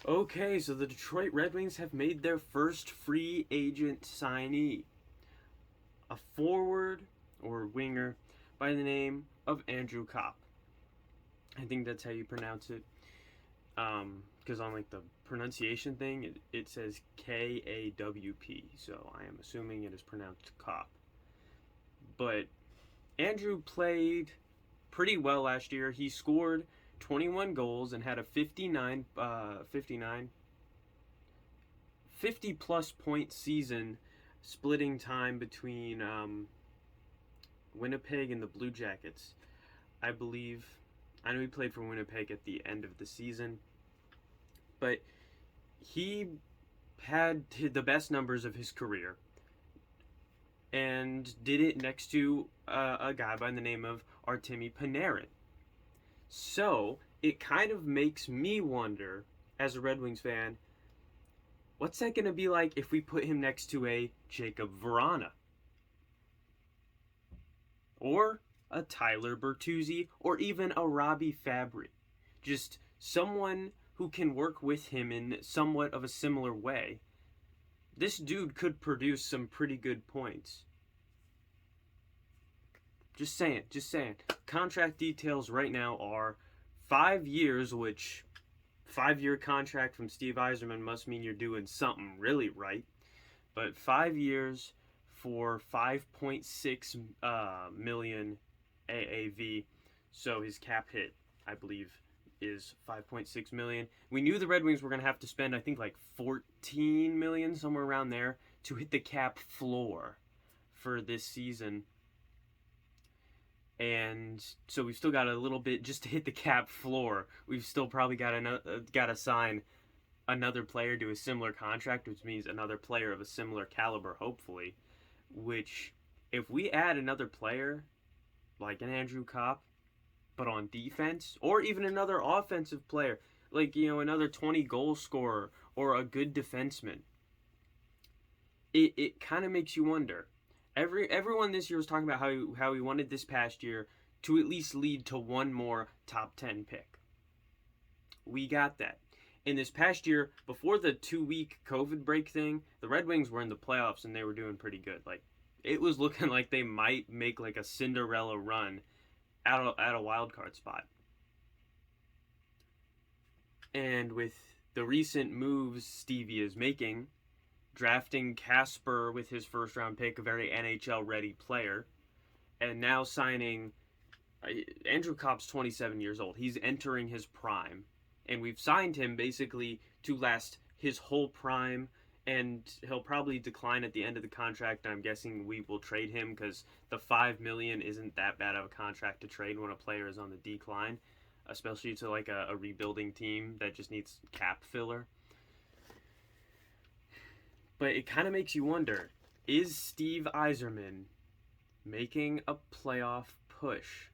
Okay, so the Detroit Red Wings have made their first free agent signee, a forward or winger by the name of Andrew Copp. I think that's how you pronounce it. Because on like the pronunciation thing, it says Kawp, so I am assuming it is pronounced Copp. But Andrew played pretty well last year. He scored 21 goals and had a 50 plus point season, splitting time between Winnipeg and the Blue Jackets. I believe. I know he played for Winnipeg at the end of the season, but he had the best numbers of his career and did it next to a guy by the name of Artemi Panarin. So it kind of makes me wonder, as a Red Wings fan, what's that going to be like if we put him next to a Jacob Vrana or a Tyler Bertuzzi or even a Robbie Fabry? Just someone who can work with him in somewhat of a similar way. This dude could produce some pretty good points. Just saying, just saying. Contract details right now are 5 years, which 5 year contract from Steve Eiserman must mean you're doing something really right. But 5 years for 5.6 million AAV. So his cap hit, I believe, is 5.6 million. We knew the Red Wings were going to have to spend, I think, like 14 million, somewhere around there, to hit the cap floor for this season. And so we've still got a little bit just to hit the cap floor. We've still probably got to sign another player to a similar contract, which means another player of a similar caliber, hopefully. Which, if we add another player like an Andrew Copp, but on defense, or even another offensive player, like another 20 goal scorer or a good defenseman, it kind of makes you wonder. Everyone this year was talking about how he wanted this past year to at least lead to one more top 10 pick. We got that. In this past year, before the 2 week COVID break thing, the Red Wings were in the playoffs and they were doing pretty good. Like, it was looking like they might make like a Cinderella run at a wild card spot. And with the recent moves Stevie is making, drafting Casper with his first round pick, a very NHL ready player, and now signing Andrew Copp's 27 years old. He's entering his prime, and we've signed him basically to last his whole prime. And he'll probably decline at the end of the contract. I'm guessing we will trade him because the 5 million isn't that bad of a contract to trade when a player is on the decline, especially to like a rebuilding team that just needs cap filler. But it kind of makes you wonder, is Steve Yzerman making a playoff push?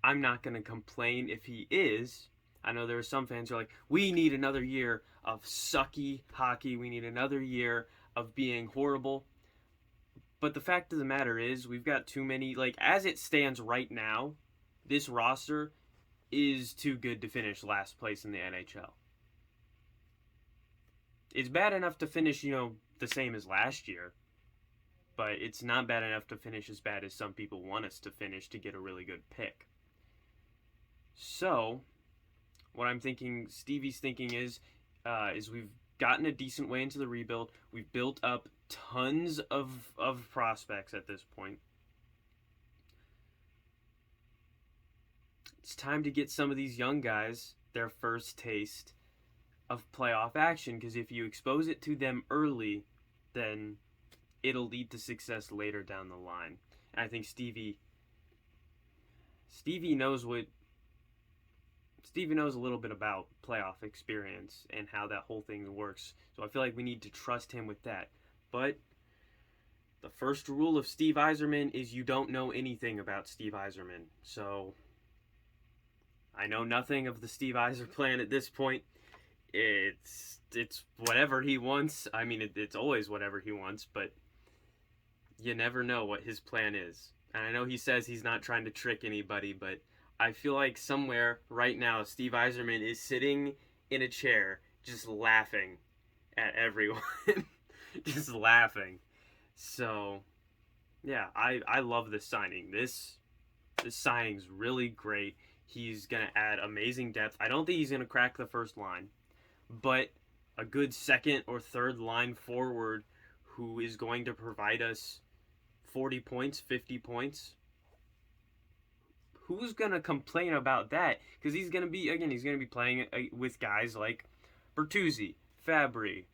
I'm not going to complain if he is. I know there are some fans who are like, we need another year of sucky hockey. We need another year of being horrible. But the fact of the matter is, we've got too many, like, as it stands right now, this roster is too good to finish last place in the NHL. It's bad enough to finish, the same as last year, but it's not bad enough to finish as bad as some people want us to finish to get a really good pick. So, what I'm thinking, Stevie's thinking is we've gotten a decent way into the rebuild. We've built up tons of prospects at this point. It's time to get some of these young guys their first taste of playoff action, because if you expose it to them early, then it'll lead to success later down the line. And I think Stevie knows Stevie knows a little bit about playoff experience and how that whole thing works. So I feel like we need to trust him with that. But the first rule of Steve Yzerman is you don't know anything about Steve Yzerman. So I know nothing of the Steve Yzer plan at this point. It's whatever he wants. I mean, it's always whatever he wants, but you never know what his plan is. And I know he says he's not trying to trick anybody, but I feel like somewhere right now Steve Eiserman is sitting in a chair just laughing at everyone. Just laughing. So, yeah, I love this signing. This signing's really great. He's going to add amazing depth. I don't think he's going to crack the first line, but a good second or third line forward who is going to provide us 40 points, 50 points. Who's going to complain about that? Because he's going to be, again, he's going to be playing with guys like Bertuzzi, Fabry,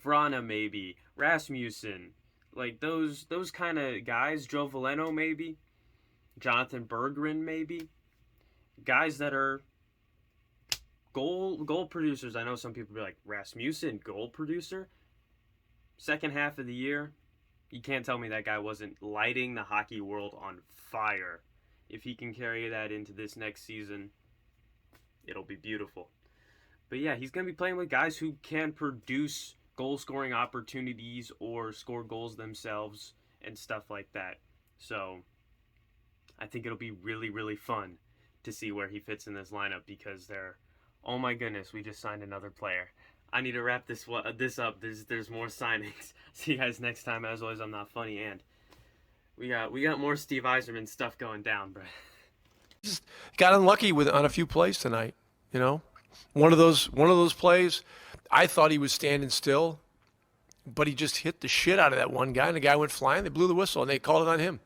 Vrana maybe, Rasmussen, like those kind of guys, Joe Valeno maybe, Jonathan Berggren maybe, guys that are goal producers. I know some people be like, Rasmussen, goal producer. Second half of the year, you can't tell me that guy wasn't lighting the hockey world on fire. If he can carry that into this next season, it'll be beautiful. But yeah, he's going to be playing with guys who can produce goal scoring opportunities or score goals themselves and stuff like that. So I think it'll be really, really fun to see where he fits in this lineup because oh my goodness, we just signed another player. I need to wrap this up. There's more signings. See you guys next time. As always, I'm not funny, and we got more Steve Eiserman stuff going down, bro. Just got unlucky on a few plays tonight. You know, one of those plays, I thought he was standing still, but he just hit the shit out of that one guy, and the guy went flying. They blew the whistle, and they called it on him.